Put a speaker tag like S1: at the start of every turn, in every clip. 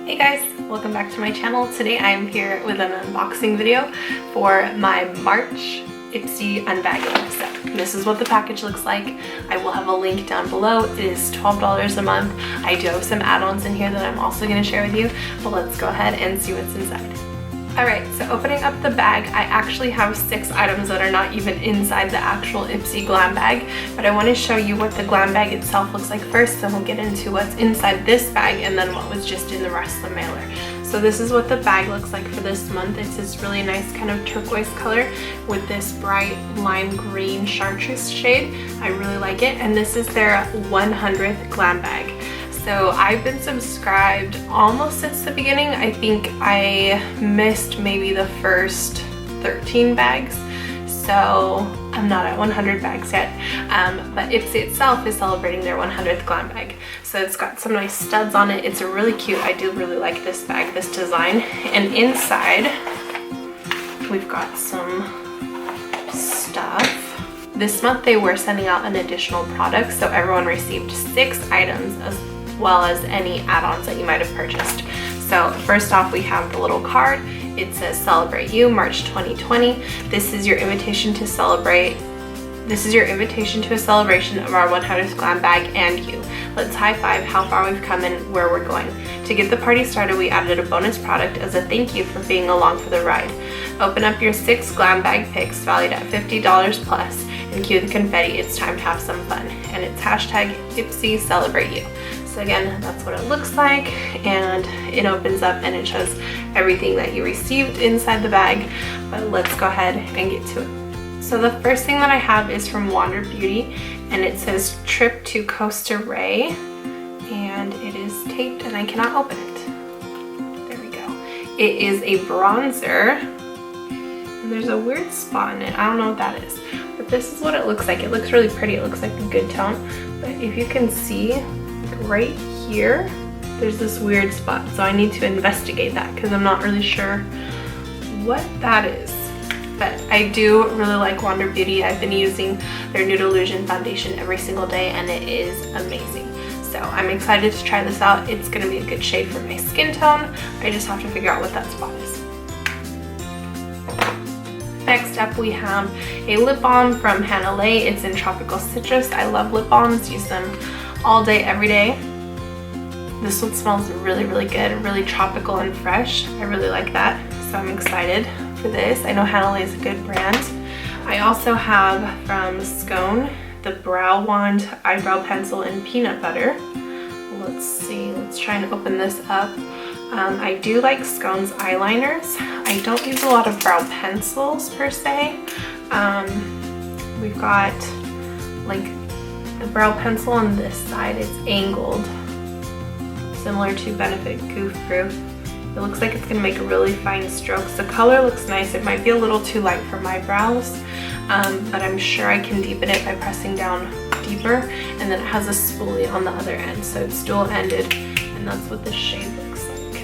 S1: Hey guys, welcome back to my channel. Today I am here with an unboxing video for my March Ipsy unbagging. So this is what the package looks like. I will have a link down below. It is $12 a month. I do have some add-ons in here that I'm also going to share with you, but let's go ahead and see what's inside. Alright, so opening up the bag, I actually have 6 items that are not even inside the actual Ipsy Glambag, but I want to show you what the Glambag itself looks like first, then we'll get into what's inside this bag and then what was just in the rest of the mailer. So this is what the bag looks like for this month. It's this really nice kind of turquoise color with this bright lime green chartreuse shade. I really like it, and this is their 100th Glambag. So I've been subscribed almost since the beginning. I think I missed maybe the first 13 bags, so I'm not at 100 bags yet. But Ipsy itself is celebrating their 100th Glambag. So it's got some nice studs on it. It's really cute. I do really like this bag, this design. And inside, we've got some stuff. This month they were sending out an additional product, so everyone received 6 items as well as any add-ons that you might have purchased. So first off, we have the little card. It says Celebrate You, March 2020. This is your invitation to celebrate. This is your invitation to a celebration of our 100th Glambag and you. Let's high five how far we've come and where we're going. To get the party started, we added a bonus product as a thank you for being along for the ride. Open up your 6 Glambag picks valued at $50 plus and cue the confetti. It's time to have some fun. And it's hashtag Ipsy Celebrate You. So again, that's what it looks like, and it opens up and it shows everything that you received inside the bag. But let's go ahead and get to it. So the first thing that I have is from Wander Beauty, and it says Trip to Costa, and it is taped and I cannot open it. There we go. It is a bronzer, and there's a weird spot in it. I don't know what that is, but this is what it looks like. It looks really pretty. It looks like a good tone, but if you can see, right here there's this weird spot, so I need to investigate that because I'm not really sure what that is. But I do really like Wander Beauty. I've been using their Nude Illusion foundation every single day and it is amazing. So I'm excited to try this out. It's going to be a good shade for my skin tone. I just have to figure out what that spot is. Next up we have a lip balm from Hanalei. It's in Tropical Citrus. I love lip balms, use them all day, every day. This one smells really, really good, really tropical and fresh. I really like that, so I'm excited for this. I know Hanalei is a good brand. I also have from Skone the Brow Wand Eyebrow Pencil in Peanut Butter. Let's see, let's try and open this up. I do like Skone's eyeliners. I don't use a lot of brow pencils per se. We've got like the brow pencil on this side, it's angled, similar to Benefit Goof Proof. It looks like it's going to make really fine strokes. The color looks nice. It might be a little too light for my brows, but I'm sure I can deepen it by pressing down deeper. And then it has a spoolie on the other end, so it's dual-ended, and that's what this shade looks like.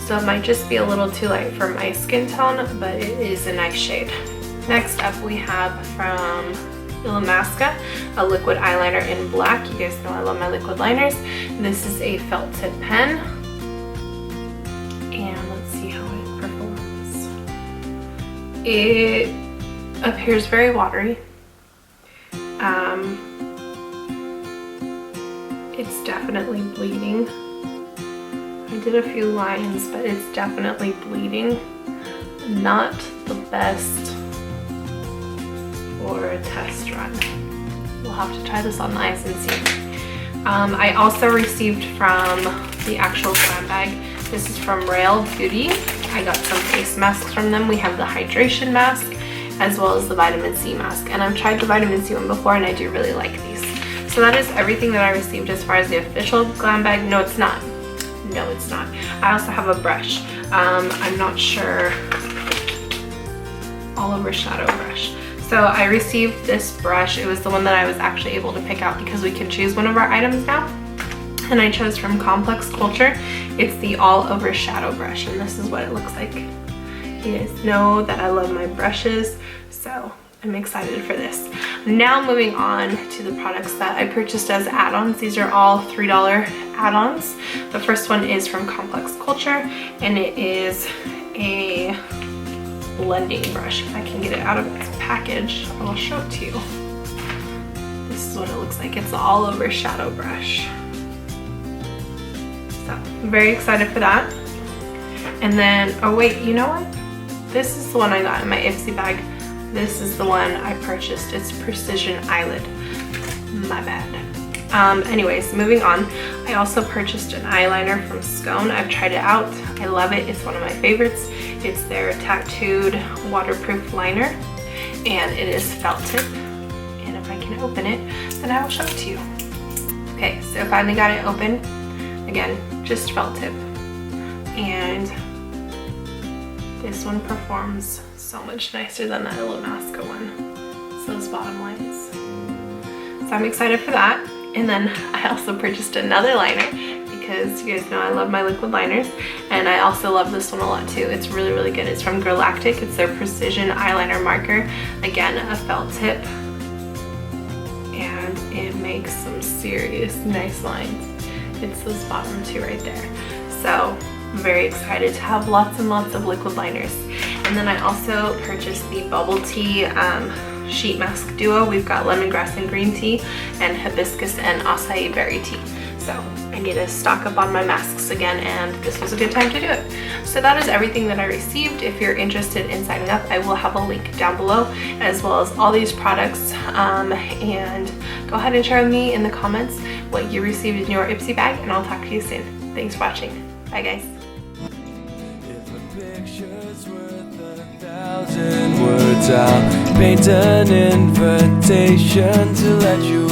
S1: So it might just be a little too light for my skin tone, but it is a nice shade. Next up we have from Illamasqua, a liquid eyeliner in black. You guys know I love my liquid liners. This is a felt tip pen, and let's see how it performs. It appears very watery. It's definitely bleeding. I did a few lines, but it's definitely bleeding. Not the best for a test run. We'll have to try this on the eyes and see. I also received from the actual Glambag, this is from Rael Beauty. I got some face masks from them. We have the hydration mask as well as the vitamin C mask, and I've tried the vitamin C one before and I do really like these. So that is everything that I received as far as the official Glambag. No, it's not. No, it's not. I also have a brush. I'm not sure. All over shadow brush. So I received this brush. It was the one that I was actually able to pick out because we can choose one of our items now. And I chose from Complex Culture. It's the all over shadow brush, and this is what it looks like. You guys know that I love my brushes, so I'm excited for this. Now moving on to the products that I purchased as add-ons. These are all $3 add-ons. The first one is from Complex Culture, and it is a blending brush. If I can get it out of its package, I will show it to you. This is what it looks like. It's the all over shadow brush. So I'm very excited for that. And then, oh wait, you know what? This is the one I got in my Ipsy bag. This is the one I purchased. It's Precision Eyelid. My bad. Anyways, moving on. I also purchased an eyeliner from Skone. I've tried it out. I love it. It's one of my favorites. It's their tattooed waterproof liner, and it is felt tip. And if I can open it, then I will show it to you. Okay, so finally got it open. Again, just felt tip. And this one performs so much nicer than the Illamasqua one. It's those bottom lines. So I'm excited for that. And then I also purchased another liner because you guys know I love my liquid liners, and I also love this one a lot too. It's really, really good. It's from Girlactik. It's their Precision Eyeliner Marker. Again, a felt tip, and it makes some serious nice lines. It's those bottom two right there. So I'm very excited to have lots and lots of liquid liners. And then I also purchased the Bubble Tea sheet mask duo. We've got lemongrass and green tea, and hibiscus and acai berry tea. So I need to stock up on my masks again, and this was a good time to do it. So that is everything that I received. If you're interested in signing up, I will have a link down below, as well as all these products. And go ahead and share with me in the comments what you received in your Ipsy bag, and I'll talk to you soon. Thanks for watching. Bye guys. Words, I'll paint an invitation to let you